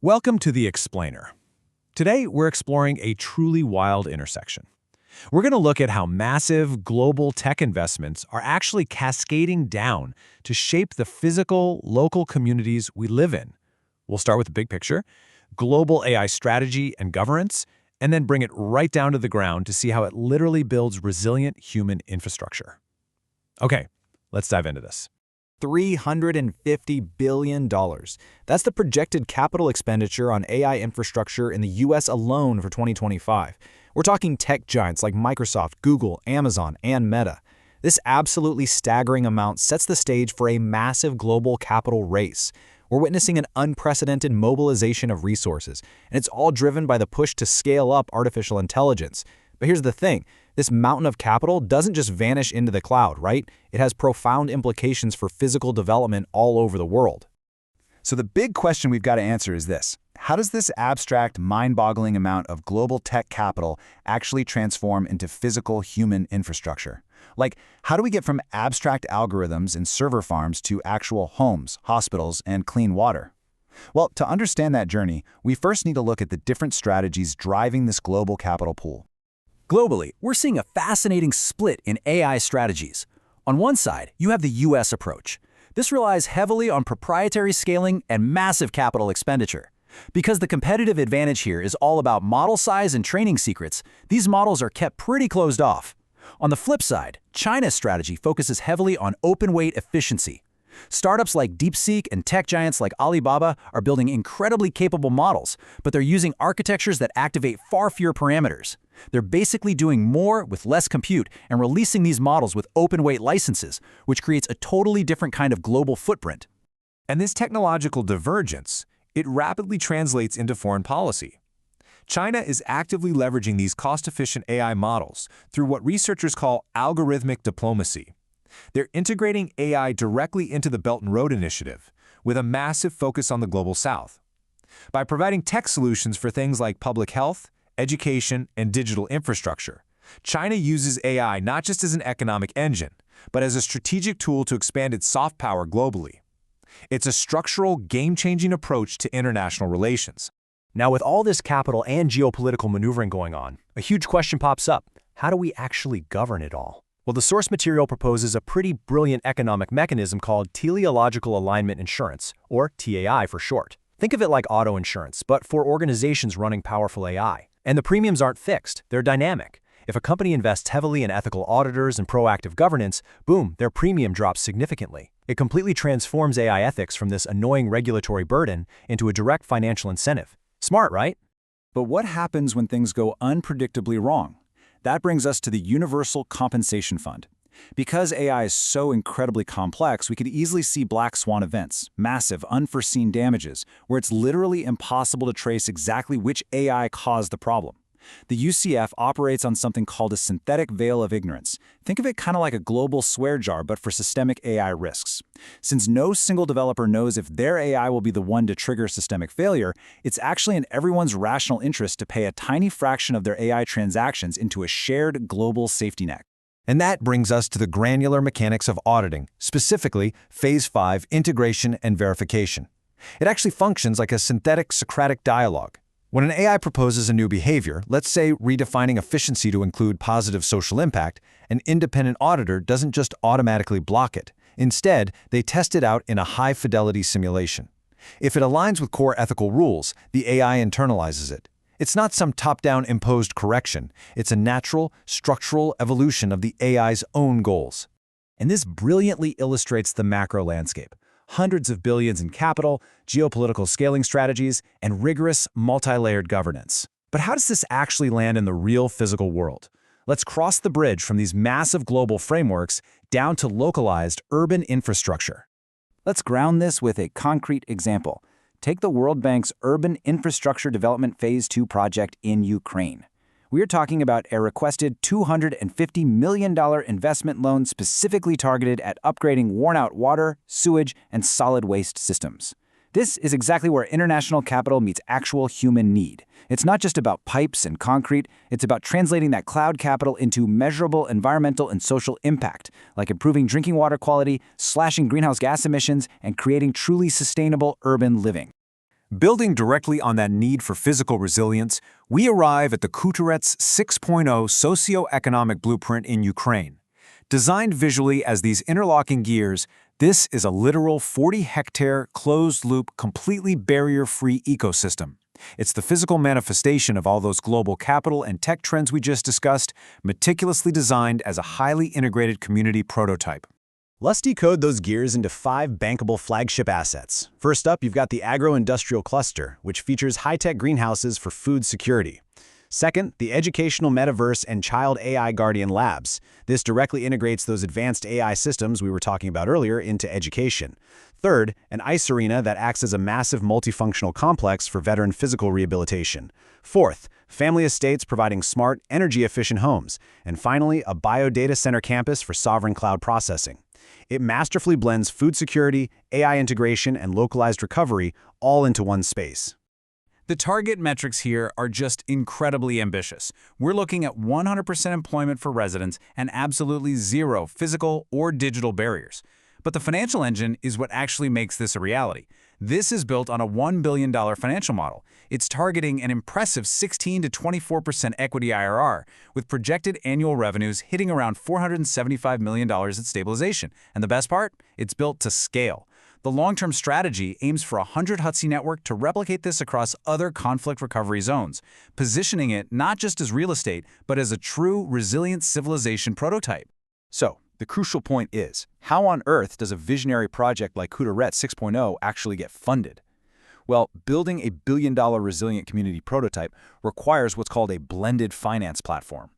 Welcome to The Explainer. Today, we're exploring a truly wild intersection. We're going to look at how massive global tech investments are actually cascading down to shape the physical, local communities we live in. We'll start with the big picture, global AI strategy and governance, and then bring it right down to the ground to see how it literally builds resilient human infrastructure. Okay, let's dive into this. $350 billion. That's the projected capital expenditure on AI infrastructure in the US alone for 2025. We're talking tech giants like Microsoft, Google, Amazon, and Meta. This absolutely staggering amount sets the stage for a massive global capital race. We're witnessing an unprecedented mobilization of resources, and it's all driven by the push to scale up artificial intelligence. But here's the thing. This mountain of capital doesn't just vanish into the cloud, right? It has profound implications for physical development all over the world. So the big question we've got to answer is this. How does this abstract, mind-boggling amount of global tech capital actually transform into physical human infrastructure? Like, how do we get from abstract algorithms and server farms to actual homes, hospitals, and clean water? Well, to understand that journey, we first need to look at the different strategies driving this global capital pool. Globally, we're seeing a fascinating split in AI strategies. On one side, you have the US approach. This relies heavily on proprietary scaling and massive capital expenditure. Because the competitive advantage here is all about model size and training secrets, these models are kept pretty closed off. On the flip side, China's strategy focuses heavily on open-weight efficiency. Startups like DeepSeek and tech giants like Alibaba are building incredibly capable models, but they're using architectures that activate far fewer parameters. They're basically doing more with less compute and releasing these models with open-weight licenses, which creates a totally different kind of global footprint. And this technological divergence, it rapidly translates into foreign policy. China is actively leveraging these cost-efficient AI models through what researchers call algorithmic diplomacy. They're integrating AI directly into the Belt and Road Initiative, with a massive focus on the Global South. By providing tech solutions for things like public health, education, and digital infrastructure, China uses AI not just as an economic engine, but as a strategic tool to expand its soft power globally. It's a structural, game-changing approach to international relations. Now, with all this capital and geopolitical maneuvering going on, a huge question pops up. How do we actually govern it all? Well, the source material proposes a pretty brilliant economic mechanism called teleological alignment insurance, or TAI for short. Think of it like auto insurance, but for organizations running powerful AI. And the premiums aren't fixed, they're dynamic. If a company invests heavily in ethical auditors and proactive governance, boom, their premium drops significantly. It completely transforms AI ethics from this annoying regulatory burden into a direct financial incentive. Smart, right? But what happens when things go unpredictably wrong? That brings us to the Universal Compensation Fund. Because AI is so incredibly complex, we could easily see black swan events, massive, unforeseen damages, where it's literally impossible to trace exactly which AI caused the problem. The UCF operates on something called a synthetic veil of ignorance. Think of it kind of like a global swear jar, but for systemic AI risks. Since no single developer knows if their AI will be the one to trigger systemic failure, it's actually in everyone's rational interest to pay a tiny fraction of their AI transactions into a shared global safety net. And that brings us to the granular mechanics of auditing, specifically Phase 5 integration and verification. It actually functions like a synthetic Socratic dialogue. When an AI proposes a new behavior, let's say redefining efficiency to include positive social impact, an independent auditor doesn't just automatically block it. Instead, they test it out in a high-fidelity simulation. If it aligns with core ethical rules, the AI internalizes it. It's not some top-down imposed correction. It's a natural, structural evolution of the AI's own goals. And this brilliantly illustrates the macro landscape. Hundreds of billions in capital, geopolitical scaling strategies, and rigorous, multi-layered governance. But how does this actually land in the real physical world? Let's cross the bridge from these massive global frameworks down to localized urban infrastructure. Let's ground this with a concrete example. Take the World Bank's Urban Infrastructure Development Phase 2 project in Ukraine. We are talking about a requested $250 million investment loan specifically targeted at upgrading worn-out water, sewage, and solid waste systems. This is exactly where international capital meets actual human need. It's not just about pipes and concrete, it's about translating that cloud capital into measurable environmental and social impact, like improving drinking water quality, slashing greenhouse gas emissions, and creating truly sustainable urban living. Building directly on that need for physical resilience, we arrive at the Kuturets 6.0 socio-economic blueprint in Ukraine. Designed visually as these interlocking gears, this is a literal 40-hectare, closed-loop, completely barrier-free ecosystem. It's the physical manifestation of all those global capital and tech trends we just discussed, meticulously designed as a highly integrated community prototype. Let's decode those gears into 5 bankable flagship assets. First up, you've got the agro-industrial cluster, which features high-tech greenhouses for food security. Second, the educational metaverse and child AI guardian labs. This directly integrates those advanced AI systems we were talking about earlier into education. Third, an ice arena that acts as a massive multifunctional complex for veteran physical rehabilitation. Fourth, family estates providing smart, energy-efficient homes. And finally, a biodata center campus for sovereign cloud processing. It masterfully blends food security, AI integration, and localized recovery all into one space. The target metrics here are just incredibly ambitious. We're looking at 100% employment for residents and absolutely zero physical or digital barriers. But the financial engine is what actually makes this a reality. This is built on a $1 billion financial model. It's targeting an impressive 16 to 24% equity IRR, with projected annual revenues hitting around $475 million at stabilization. And the best part? It's built to scale. The long-term strategy aims for a 100-Hutsi network to replicate this across other conflict recovery zones, positioning it not just as real estate, but as a true, resilient civilization prototype. So, the crucial point is, how on earth does a visionary project like Kuturet 6.0 actually get funded? Well, building a billion-dollar resilient community prototype requires what's called a blended finance platform.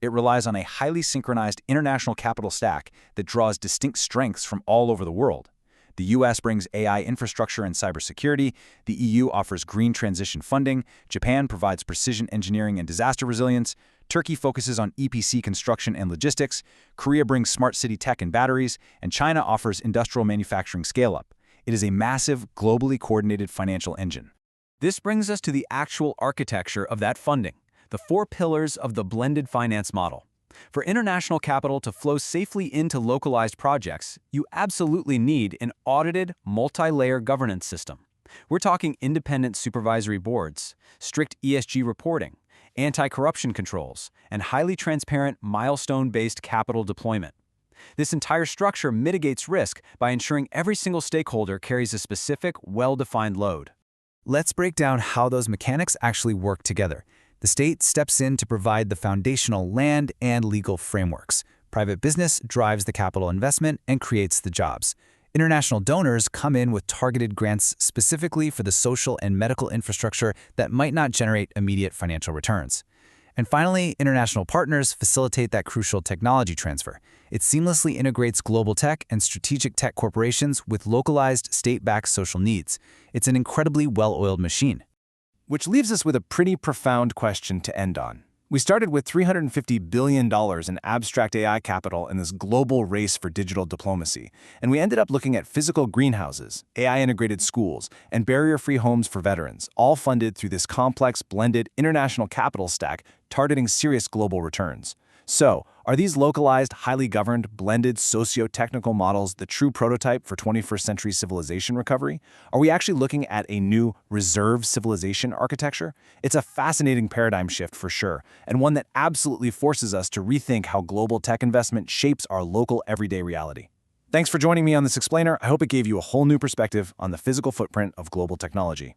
It relies on a highly synchronized international capital stack that draws distinct strengths from all over the world. The US brings AI infrastructure and cybersecurity, the EU offers green transition funding, Japan provides precision engineering and disaster resilience, Turkey focuses on EPC construction and logistics, Korea brings smart city tech and batteries, and China offers industrial manufacturing scale-up. It is a massive, globally coordinated financial engine. This brings us to the actual architecture of that funding, the 4 pillars of the blended finance model. For international capital to flow safely into localized projects, you absolutely need an audited, multi-layer governance system. We're talking independent supervisory boards, strict ESG reporting, anti-corruption controls, and highly transparent, milestone-based capital deployment. This entire structure mitigates risk by ensuring every single stakeholder carries a specific, well-defined load. Let's break down how those mechanics actually work together. The state steps in to provide the foundational land and legal frameworks. Private business drives the capital investment and creates the jobs. International donors come in with targeted grants specifically for the social and medical infrastructure that might not generate immediate financial returns. And finally, international partners facilitate that crucial technology transfer. It seamlessly integrates global tech and strategic tech corporations with localized, state-backed social needs. It's an incredibly well-oiled machine. Which leaves us with a pretty profound question to end on. We started with $350 billion in abstract AI capital in this global race for digital diplomacy, and we ended up looking at physical greenhouses, AI-integrated schools, and barrier-free homes for veterans, all funded through this complex, blended international capital stack targeting serious global returns. So, are these localized, highly governed, blended socio-technical models the true prototype for 21st century civilization recovery? Are we actually looking at a new reserve civilization architecture? It's a fascinating paradigm shift for sure, and one that absolutely forces us to rethink how global tech investment shapes our local everyday reality. Thanks for joining me on this explainer. I hope it gave you a whole new perspective on the physical footprint of global technology.